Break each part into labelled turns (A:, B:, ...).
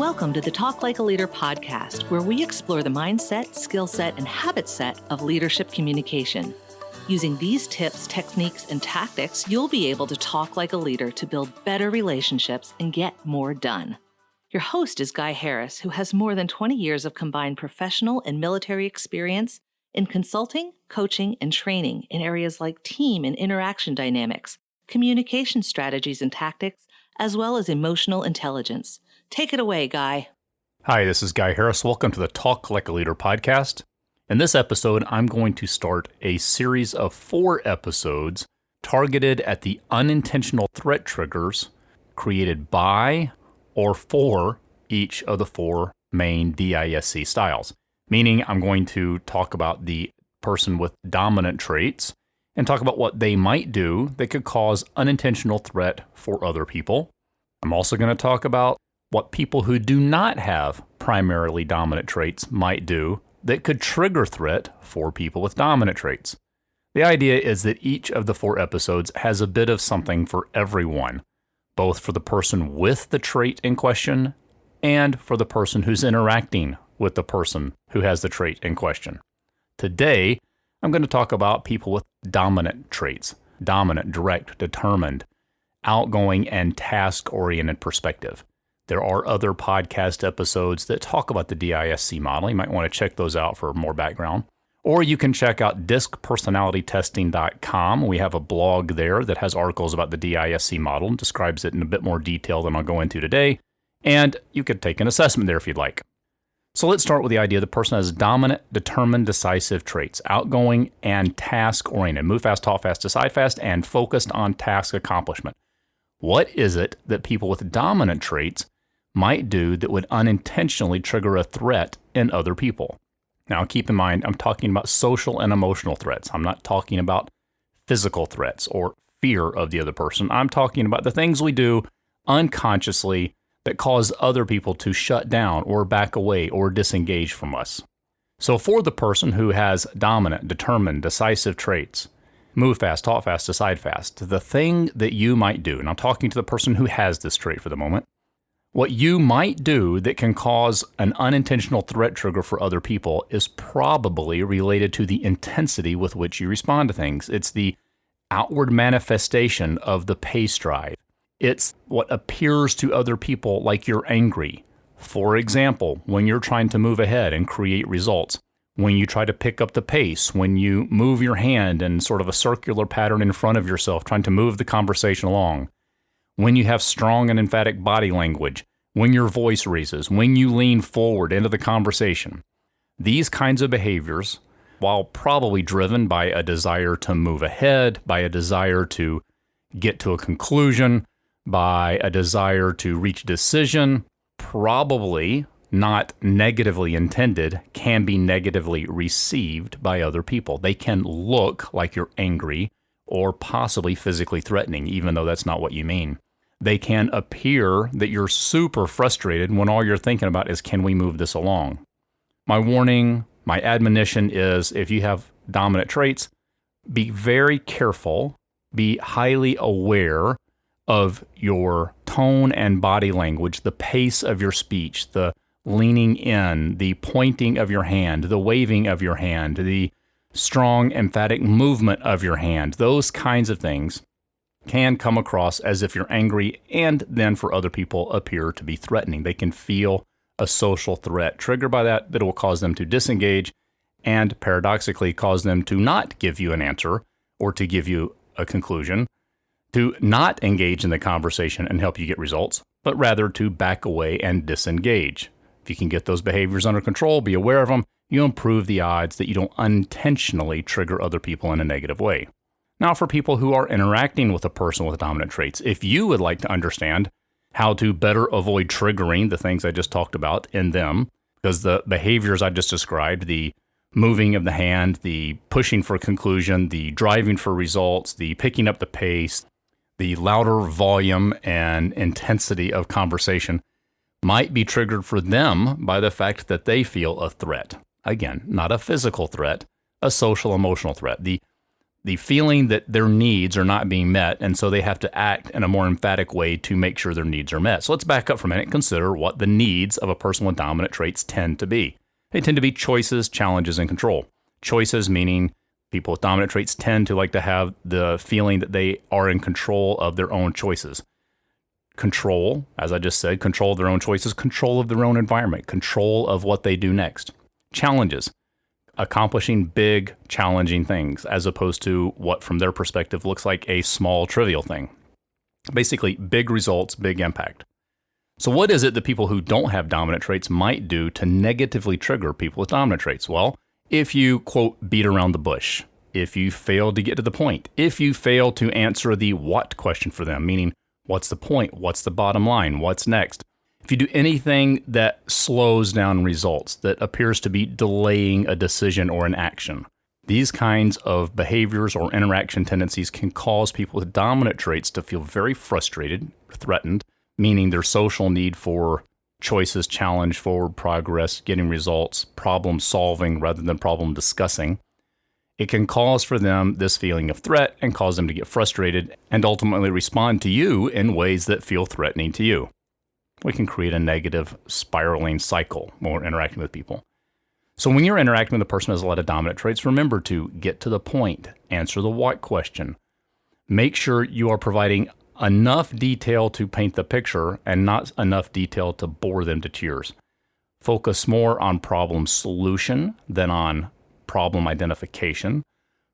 A: Welcome to the Talk Like a Leader podcast, where we explore the mindset, skill set, and habit set of leadership communication. Using these tips, techniques, and tactics, you'll be able to talk like a leader to build better relationships and get more done. Your host is Guy Harris, who has more than 20 years of combined professional and military experience in consulting, coaching, and training in areas like team and interaction dynamics, communication strategies and tactics, as well as emotional intelligence. Take it away, Guy.
B: Hi, this is Guy Harris. Welcome to the Talk Like a Leader podcast. In this episode, I'm going to start a series of 4 episodes targeted at the unintentional threat triggers created by or for each of the 4 main DISC styles. Meaning I'm going to talk about the person with dominant traits and talk about what they might do that could cause unintentional threat for other people. I'm also going to talk about what people who do not have primarily dominant traits might do that could trigger threat for people with dominant traits. The idea is that each of the 4 episodes has a bit of something for everyone, both for the person with the trait in question and for the person who's interacting with the person who has the trait in question. Today, I'm going to talk about people with dominant traits, dominant, direct, determined, outgoing, and task-oriented perspective. There are other podcast episodes that talk about the DISC model. You might want to check those out for more background. Or you can check out discpersonalitytesting.com. We have a blog there that has articles about the DISC model and describes it in a bit more detail than I'll go into today. And you could take an assessment there if you'd like. So let's start with the idea the person has dominant, determined, decisive traits, outgoing and task-oriented, move fast, talk fast, decide fast, and focused on task accomplishment. What is it that people with dominant traits might do that would unintentionally trigger a threat in other people? Now, keep in mind, I'm talking about social and emotional threats. I'm not talking about physical threats or fear of the other person. I'm talking about the things we do unconsciously that cause other people to shut down or back away or disengage from us. So for the person who has dominant, determined, decisive traits, move fast, talk fast, decide fast, the thing that you might do, and I'm talking to the person who has this trait for the moment, what you might do that can cause an unintentional threat trigger for other people is probably related to the intensity with which you respond to things. It's the outward manifestation of the pace drive. It's what appears to other people like you're angry. For example, when you're trying to move ahead and create results, when you try to pick up the pace, when you move your hand in sort of a circular pattern in front of yourself, trying to move the conversation along, when you have strong and emphatic body language, when your voice raises, when you lean forward into the conversation. These kinds of behaviors, while probably driven by a desire to move ahead, by a desire to get to a conclusion, by a desire to reach a decision, probably not negatively intended, can be negatively received by other people. They can look like you're angry or possibly physically threatening, even though that's not what you mean. They can appear that you're super frustrated when all you're thinking about is, can we move this along? My warning, my admonition is, if you have dominant traits, be very careful, be highly aware of your tone and body language, the pace of your speech, the leaning in, the pointing of your hand, the waving of your hand, the strong, emphatic movement of your hand. Those kinds of things can come across as if you're angry and then for other people appear to be threatening. They can feel a social threat triggered by that will cause them to disengage and paradoxically cause them to not give you an answer or to give you a conclusion, to not engage in the conversation and help you get results, but rather to back away and disengage. If you can get those behaviors under control, be aware of them, you improve the odds that you don't unintentionally trigger other people in a negative way. Now, for people who are interacting with a person with dominant traits, if you would like to understand how to better avoid triggering the things I just talked about in them, because the behaviors I just described, the moving of the hand, the pushing for conclusion, the driving for results, the picking up the pace, the louder volume and intensity of conversation might be triggered for them by the fact that they feel a threat. Again, not a physical threat, a social emotional threat. The the feeling that their needs are not being met, and so they have to act in a more emphatic way to make sure their needs are met. So let's back up for a minute and consider what the needs of a person with dominant traits tend to be. They tend to be choices, challenges, and control. Choices meaning people with dominant traits tend to like to have the feeling that they are in control of their own choices. Control, as I just said, control of their own choices, control of their own environment, control of what they do next. Challenges, accomplishing big, challenging things, as opposed to what, from their perspective, looks like a small, trivial thing. Basically, big results, big impact. So what is it that people who don't have dominant traits might do to negatively trigger people with dominant traits? Well, if you, quote, beat around the bush, if you fail to get to the point, if you fail to answer the what question for them, meaning what's the point, what's the bottom line, what's next, if you do anything that slows down results, that appears to be delaying a decision or an action, these kinds of behaviors or interaction tendencies can cause people with dominant traits to feel very frustrated, threatened, meaning their social need for choices, challenge, forward progress, getting results, problem solving rather than problem discussing. It can cause for them this feeling of threat and cause them to get frustrated and ultimately respond to you in ways that feel threatening to you. We can create a negative spiraling cycle when we're interacting with people. So when you're interacting with a person who has a lot of dominant traits, remember to get to the point, answer the what question. Make sure you are providing enough detail to paint the picture and not enough detail to bore them to tears. Focus more on problem solution than on problem identification.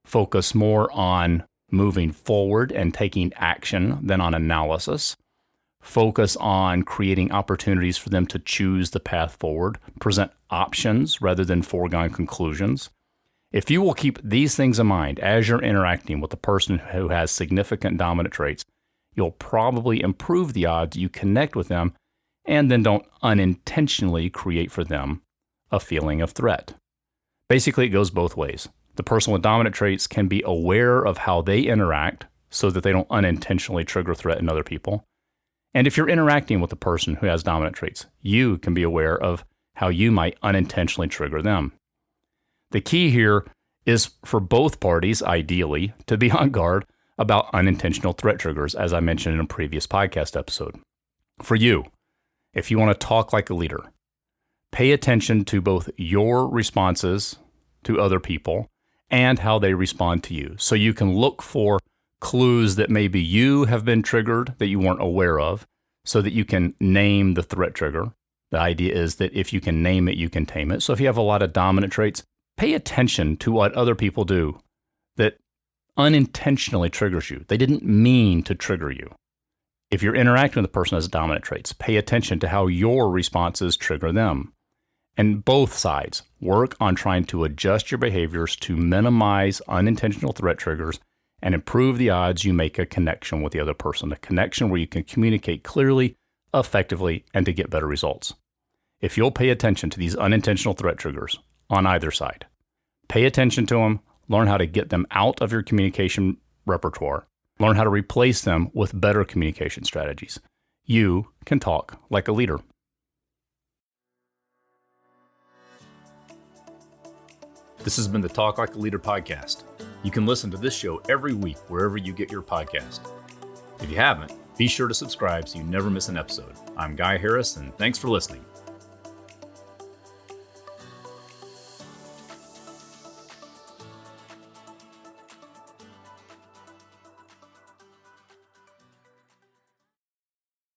B: Focus more on moving forward and taking action than on analysis. Focus on creating opportunities for them to choose the path forward. Present options rather than foregone conclusions. If you will keep these things in mind as you're interacting with a person who has significant dominant traits, you'll probably improve the odds you connect with them and then don't unintentionally create for them a feeling of threat. Basically, it goes both ways. The person with dominant traits can be aware of how they interact so that they don't unintentionally trigger threat in other people. And if you're interacting with a person who has dominant traits, you can be aware of how you might unintentionally trigger them. The key here is for both parties, ideally, to be on guard about unintentional threat triggers, as I mentioned in a previous podcast episode. For you, if you want to talk like a leader, pay attention to both your responses to other people and how they respond to you. So you can look for clues that maybe you have been triggered that you weren't aware of so that you can name the threat trigger. The idea is that if you can name it, you can tame it. So if you have a lot of dominant traits, pay attention to what other people do that unintentionally triggers you. They didn't mean to trigger you. If you're interacting with a person who has dominant traits, pay attention to how your responses trigger them. And both sides work on trying to adjust your behaviors to minimize unintentional threat triggers and improve the odds you make a connection with the other person, a connection where you can communicate clearly, effectively, and to get better results. If you'll pay attention to these unintentional threat triggers on either side, pay attention to them, learn how to get them out of your communication repertoire, learn how to replace them with better communication strategies. You can talk like a leader. This has been the Talk Like a Leader podcast. You can listen to this show every week wherever you get your podcast. If you haven't, be sure to subscribe so you never miss an episode. I'm Guy Harris, and thanks for listening.